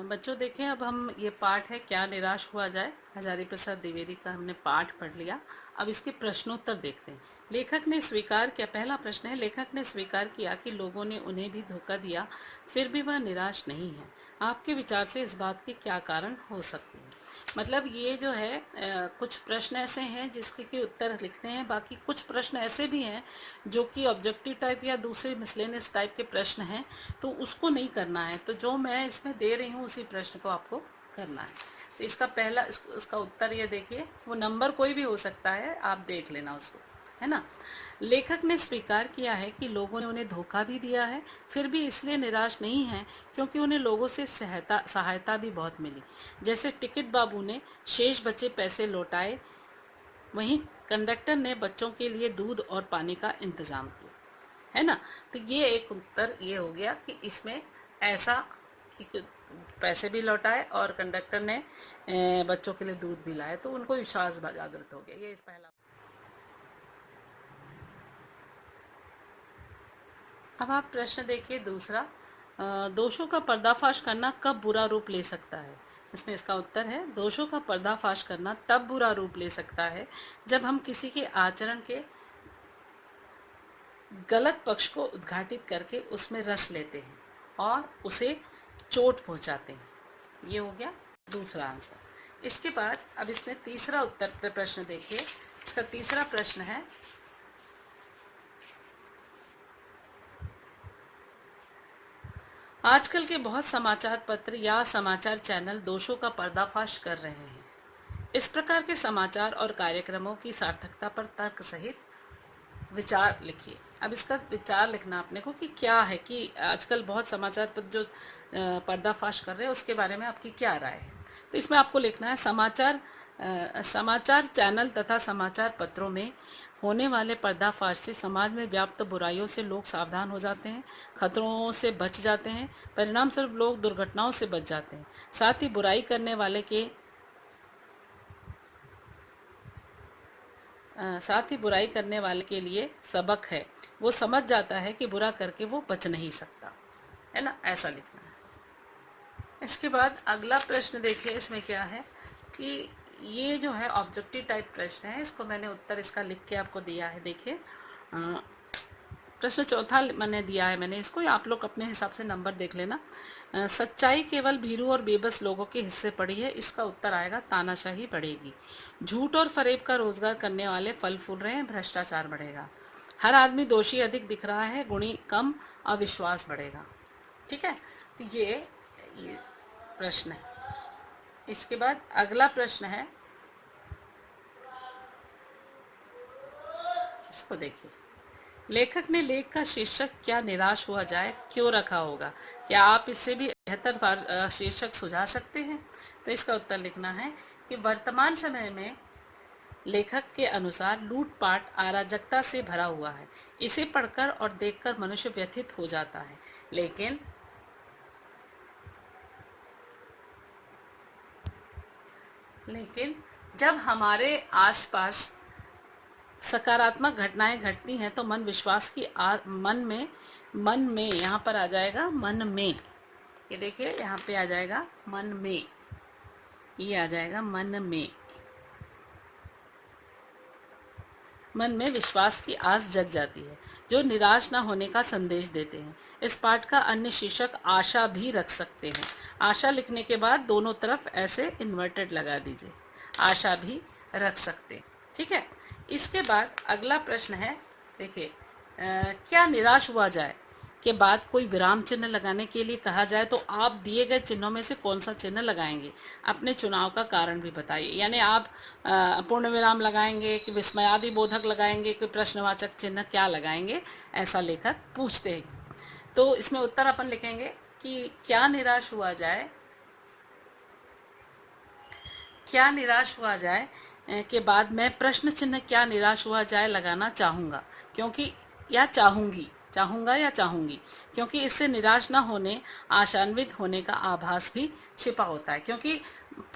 बच्चों देखें, अब हम ये पाठ है क्या निराश हुआ जाए, हजारी प्रसाद द्विवेदी का हमने पाठ पढ़ लिया। अब इसके प्रश्नोत्तर देखते हैं। लेखक ने स्वीकार किया, पहला प्रश्न है, लेखक ने स्वीकार किया कि लोगों ने उन्हें भी धोखा दिया, फिर भी वह निराश नहीं है। आपके विचार से इस बात के क्या कारण हो सकते हैं? मतलब ये जो है कुछ प्रश्न ऐसे हैं जिसके के उत्तर लिखने हैं, बाकी कुछ प्रश्न ऐसे भी हैं जो कि ऑब्जेक्टिव टाइप या दूसरे मिसलेनियस टाइप के प्रश्न हैं, तो उसको नहीं करना है। तो जो मैं इसमें दे रही हूँ उसी प्रश्न को आपको करना है। तो इसका पहला इसका उत्तर ये देखिए, वो नंबर कोई भी हो सकता है, आप देख लेना उसको, है ना। लेखक ने स्वीकार किया है कि लोगों ने उन्हें धोखा भी दिया है, फिर भी इसलिए निराश नहीं है क्योंकि उन्हें लोगों से सहायता भी बहुत मिली। जैसे टिकट बाबू ने शेष बचे पैसे लौटाए, वहीं कंडक्टर ने बच्चों के लिए दूध और पानी का इंतजाम किया, है ना। तो ये एक उत्तर ये हो गया कि इसमें ऐसा कि पैसे भी लौटाए और कंडक्टर ने बच्चों के लिए दूध भी लाए, तो उनको विश्वास जागृत हो गया। ये इस पहला। अब आप प्रश्न देखिए दूसरा, दोषों का पर्दाफाश करना कब बुरा रूप ले सकता है? इसमें इसका उत्तर है, दोषों का पर्दाफाश करना तब बुरा रूप ले सकता है जब हम किसी के आचरण के गलत पक्ष को उद्घाटित करके उसमें रस लेते हैं और उसे चोट पहुंचाते हैं। ये हो गया दूसरा आंसर। इसके बाद अब इसमें तीसरा उत्तर प्रश्न देखिए। इसका तीसरा प्रश्न है, आजकल के बहुत समाचार पत्र या समाचार चैनल दोषों का पर्दाफाश कर रहे हैं। इस प्रकार के समाचार और कार्यक्रमों की सार्थकता पर तर्क सहित विचार लिखिए। अब इसका विचार लिखना अपने को कि क्या है कि आजकल बहुत समाचार पत्र जो पर्दाफाश कर रहे हैं उसके बारे में आपकी क्या राय है। तो इसमें आपको लिखना है, समाचार चैनल तथा समाचार पत्रों में होने वाले पर्दाफाश से समाज में व्याप्त बुराइयों से लोग सावधान हो जाते हैं, खतरों से बच जाते हैं, परिणाम स्वरूप लोग दुर्घटनाओं से बच जाते हैं। साथ ही बुराई करने वाले के के लिए सबक है, वो समझ जाता है कि बुरा करके वो बच नहीं सकता, है ना। ऐसा लिखना है। इसके बाद अगला प्रश्न देखिए, इसमें क्या है कि ये जो है ऑब्जेक्टिव टाइप प्रश्न है, इसको मैंने उत्तर इसका लिख के आपको दिया है। देखिए प्रश्न चौथा मैंने दिया है, मैंने इसको, आप लोग अपने हिसाब से नंबर देख लेना। सच्चाई केवल भीरू और बेबस लोगों के हिस्से पड़ी है, इसका उत्तर आएगा तानाशाही बढ़ेगी। झूठ और फरेब का रोजगार करने वाले फल फूल रहे हैं, भ्रष्टाचार बढ़ेगा। हर आदमी दोषी अधिक दिख रहा है, गुणी कम, अविश्वास बढ़ेगा। ठीक है, तो ये प्रश्न है। इसके बाद अगला प्रश्न है, इसको देखिए। लेखक ने लेख का शीर्षक क्या निराश हुआ जाए क्यों रखा होगा? क्या आप इससे भी बेहतर शीर्षक सुझा सकते हैं? तो इसका उत्तर लिखना है कि वर्तमान समय में लेखक के अनुसार लूटपाट अराजकता से भरा हुआ है। इसे पढ़कर और देखकर मनुष्य व्यथित हो जाता है, लेकिन जब हमारे आसपास सकारात्मक घटनाएं घटती हैं तो मन में यहाँ पर आ जाएगा, मन में, ये देखिए यहाँ पे आ जाएगा मन में, ये आ जाएगा मन में विश्वास की आस जग जाती है, जो निराश ना होने का संदेश देते हैं। इस पाठ का अन्य शीर्षक आशा भी रख सकते हैं। आशा लिखने के बाद दोनों तरफ ऐसे इन्वर्टेड लगा दीजिए, आशा भी रख सकते हैं। ठीक है, इसके बाद अगला प्रश्न है, देखिए क्या निराश हुआ जाए के बाद कोई विराम चिन्ह लगाने के लिए कहा जाए तो आप दिए गए चिन्हों में से कौन सा चिन्ह लगाएंगे? अपने चुनाव का कारण भी बताइए। यानी आप पूर्ण विराम लगाएंगे कि विस्मयादि बोधक लगाएंगे कि प्रश्नवाचक चिन्ह, क्या लगाएंगे, ऐसा लेखक पूछते हैं। तो इसमें उत्तर अपन लिखेंगे कि क्या निराश हुआ जाए के बाद मैं प्रश्न चिन्ह क्या निराश हुआ जाए लगाना चाहूँगा, क्योंकि या चाहूँगी, क्योंकि इससे निराश ना होने, आशान्वित होने का आभास भी छिपा होता है। क्योंकि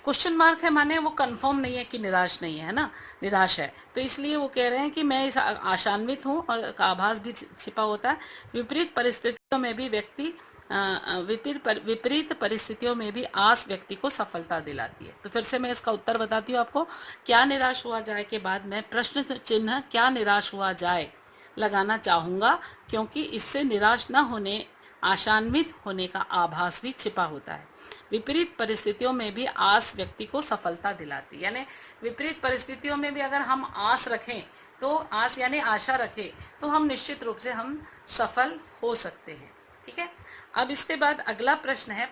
क्वेश्चन मार्क है, माने वो कंफर्म नहीं है कि निराश नहीं है ना, निराश है, तो इसलिए वो कह रहे हैं कि मैं इस आशान्वित हूँ और आभास भी छिपा होता है। विपरीत परिस्थितियों में भी व्यक्ति विपरीत परिस्थितियों में भी आस व्यक्ति को सफलता दिलाती है। तो फिर से मैं इसका उत्तर बताती हूँ आपको। क्या निराश हुआ जाए के बाद मैं प्रश्न चिन्ह क्या निराश हुआ जाए लगाना चाहूँगा, क्योंकि इससे निराश न होने, आशान्वित होने का आभास भी छिपा होता है। विपरीत परिस्थितियों में भी आस व्यक्ति को सफलता दिलाती है, यानी विपरीत परिस्थितियों में भी अगर हम आस रखें, तो आस यानी आशा रखें, तो हम निश्चित रूप से हम सफल हो सकते हैं। ठीक है। अब इसके बाद अगला प्रश्न है,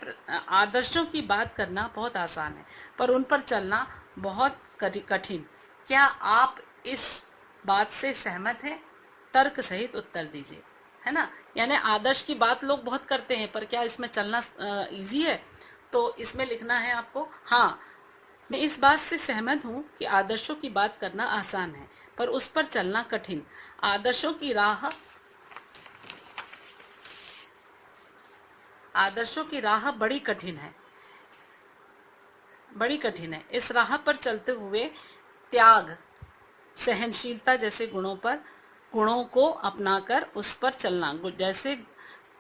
आदर्शों की बात करना बहुत आसान है पर उन पर चलना बहुत कठिन। क्या आप इस बात से सहमत हैं? तर्क सहित उत्तर दीजिए, है ना। यानी आदर्श की बात लोग बहुत करते हैं पर क्या इसमें चलना इजी है? तो इसमें लिखना है आपको, हाँ मैं इस बात से सहमत हूँ कि आदर्शों की बात करना आसान है पर उस पर चलना कठिन। आदर्शों की राह बड़ी कठिन है। इस राह पर चलते हुए त्याग, सहनशीलता जैसे गुणों को अपनाकर उस पर चलना, जैसे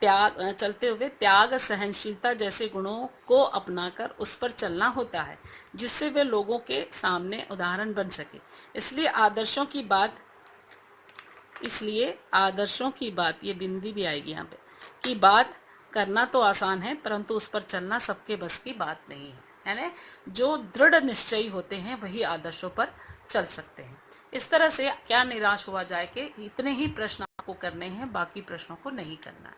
चलते हुए त्याग, सहनशीलता जैसे गुणों को अपनाकर उस पर चलना होता है, जिससे वे लोगों के सामने उदाहरण बन सके। इसलिए आदर्शों की बात, ये बिंदी भी आएगी यहाँ पे, की बात करना तो आसान है परंतु उस पर चलना सबके बस की बात नहीं है। यानी जो दृढ़ निश्चयी होते हैं वही आदर्शों पर चल सकते हैं। इस तरह से क्या निराश हुआ जाए कि इतने ही प्रश्न आपको करने हैं, बाकी प्रश्नों को नहीं करना है।